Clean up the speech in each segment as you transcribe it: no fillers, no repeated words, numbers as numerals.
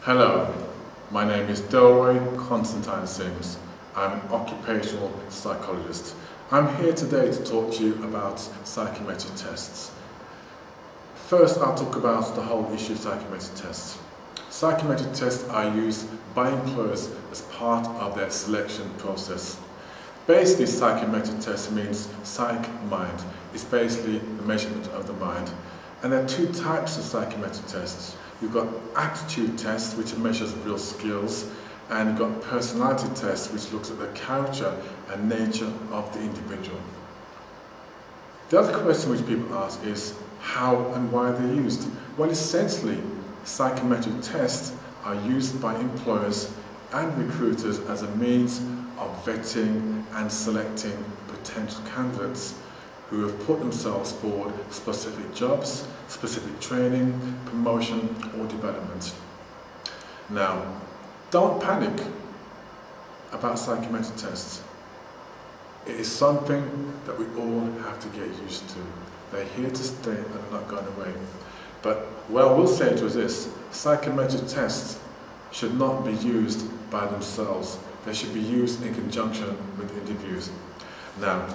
Hello, my name is Delroy Constantine Sims. I'm an occupational psychologist. I'm here today to talk to you about psychometric tests. First, I'll talk about the whole issue of psychometric tests. Psychometric tests are used by employers as part of their selection process. Basically, psychometric test means psych mind. It's basically the measurement of the mind. And there are two types of psychometric tests. You've got aptitude tests, which measures real skills, and you've got personality tests, which looks at the character and nature of the individual. The other question which people ask is how and why they're used. Well, essentially, psychometric tests are used by employers and recruiters as a means of vetting and selecting potential candidates who have put themselves forward specific jobs, specific training, promotion or development. Now, don't panic about psychometric tests. It is something that we all have to get used to. They're here to stay and are not going away. But what I will say to is this: psychometric tests should not be used by themselves. They should be used in conjunction with interviews. Now,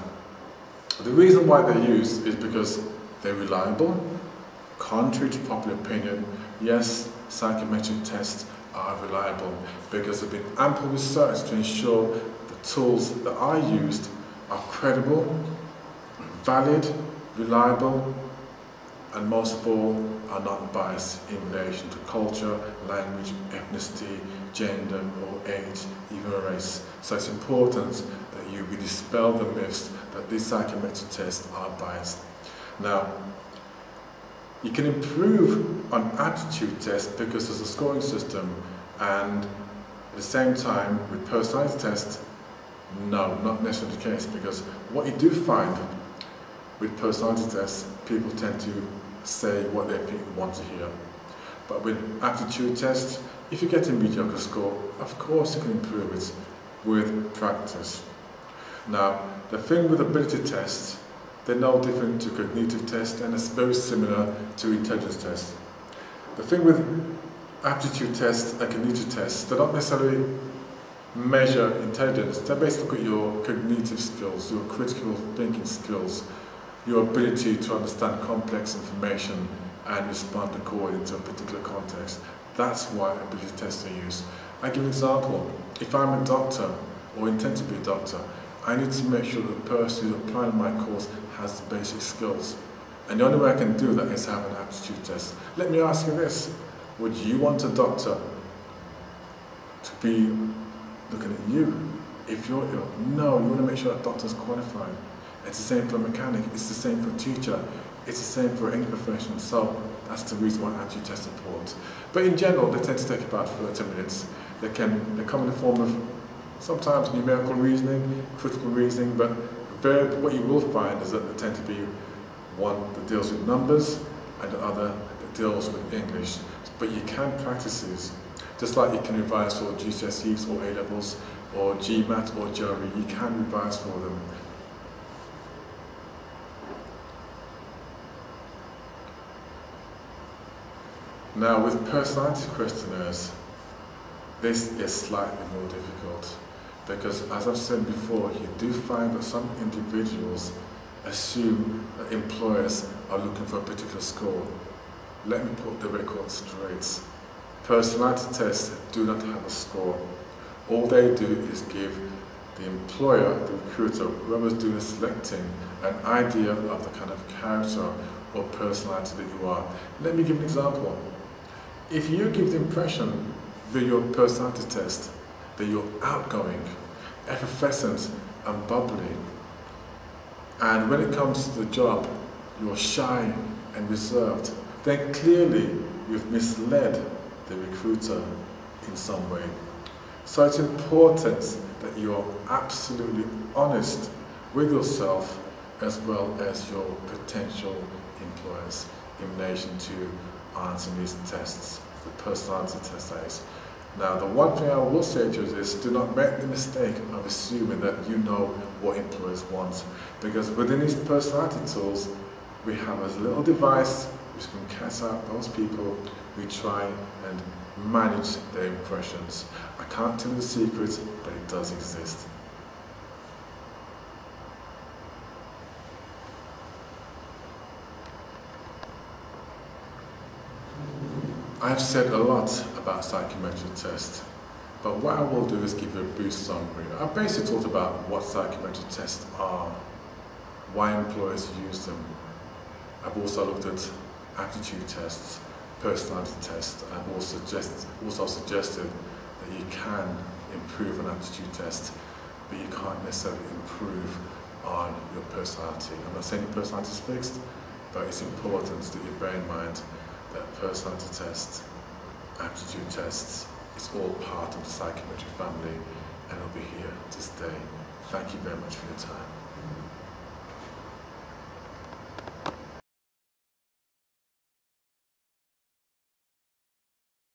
the reason why they're used is because they're reliable. Contrary to popular opinion, yes, psychometric tests are reliable because there's been ample research to ensure the tools that are used are credible, valid, reliable, and most of all, are not biased in relation to culture, language, ethnicity, gender or age, even race. So it's important that you dispel the myths that these psychometric tests are biased. Now, you can improve on aptitude tests because there's a scoring system, and at the same time with personality tests, no, not necessarily the case, because what you do find with personality tests, people tend to say what they want to hear. But with aptitude tests, if you get a mediocre score, of course you can improve it with practice. Now, the thing with ability tests, they're no different to cognitive tests, and it's very similar to intelligence tests. The thing with aptitude tests and cognitive tests, they don't necessarily measure intelligence. They basically look at your cognitive skills, your critical thinking skills, your ability to understand complex information and respond according to a particular context. That's why ability tests are used. I give an example. If I'm a doctor or intend to be a doctor, I need to make sure that the person who's applying my course has the basic skills. And the only way I can do that is have an aptitude test. Let me ask you this: would you want a doctor to be looking at you if you're ill? No, you want to make sure that doctor's qualified. It's the same for a mechanic, it's the same for a teacher, it's the same for any profession. So that's the reason why aptitude tests are important. But in general, they tend to take about 30 minutes. They come in the form of sometimes numerical reasoning, critical reasoning, but what you will find is that they tend to be one that deals with numbers and the other that deals with English. But you can practice these. Just like you can revise for GCSEs or A-levels or GMAT or GRE, you can revise for them. Now, with personality questionnaires, this is slightly more difficult because, as I've said before, you do find that some individuals assume that employers are looking for a particular score. Let me put the record straight. Personality tests do not have a score. All they do is give the employer, the recruiter, whoever's doing the selecting, an idea of the kind of character or personality that you are. Let me give an example. If you give the impression via your personality test that you're outgoing, effervescent and bubbly, and when it comes to the job you're shy and reserved, then clearly you've misled the recruiter in some way. So it's important that you're absolutely honest with yourself as well as your potential employers in relation to answering these tests, the personality test that is. Now, the one thing I will say to you is this: do not make the mistake of assuming that you know what employers want, because within these personality tools, We have a little device which can catch out those people who try and manage their impressions. I can't tell you the secret, but it does exist. I've said a lot about psychometric tests, but what I will do is give you a brief summary. I've basically talked about what psychometric tests are, why employers use them. I've also looked at aptitude tests, personality tests, and I've also suggested that you can improve an aptitude test, but you can't necessarily improve on your personality. I'm not saying your personality is fixed, but it's important that you bear in mind that personality tests, aptitude tests, it's all part of the psychometric family, and it'll be here to stay. Thank you very much for your time.